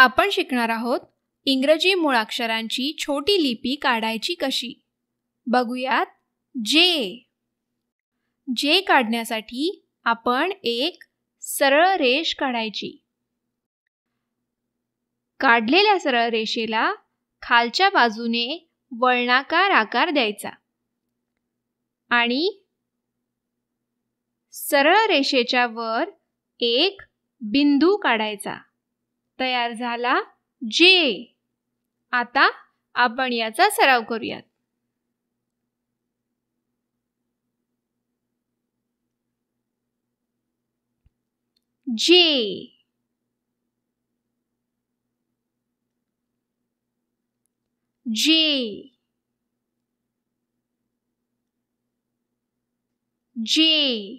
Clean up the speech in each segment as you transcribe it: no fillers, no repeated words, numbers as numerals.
आपण शिकणार आहोत इंग्रजी मुळाक्षरांची छोटी लिपी काढायची कशी. बघूयात. जे काढण्यासाठी आपण एक सरळ रेष काढायची. काढलेल्या सरळ रेषेला खालच्या बाजूने वळणाकार आकार द्यायचा आणि सरळ रेषेच्या वर एक बिंदू काढायचा. तयार झाला जे. आता आपण याचा सराव करूयात. जे, जे, जे,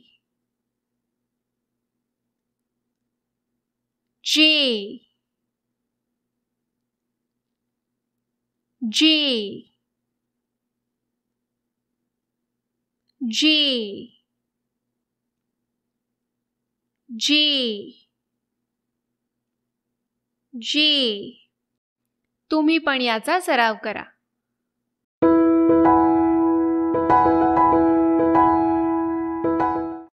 जे, जे, जे, जे, जे. तुम्ही पण याचा सराव करा.